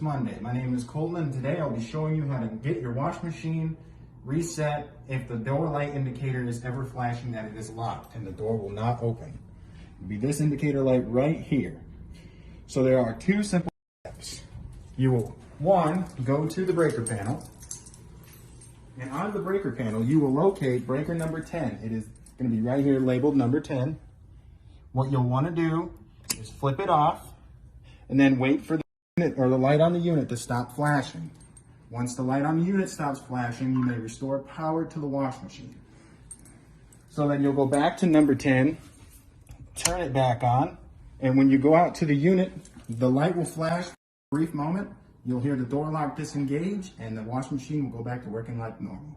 Monday. My name is Colton, and today I'll be showing you how to get your wash machine reset if the door light indicator is ever flashing that it is locked and the door will not open. It'll be this indicator light right here. So there are two simple steps. You will, one, go to the breaker panel, and on the breaker panel you will locate breaker number 10. It is going to be right here labeled number 10. What you'll want to do is flip it off and then wait for the or the light on the unit to stop flashing. Once the light on the unit stops flashing, you may restore power to the wash machine. So then you'll go back to number 10, turn it back on, and when you go out to the unit, the light will flash for a brief moment. You'll hear the door lock disengage, and the wash machine will go back to working like normal.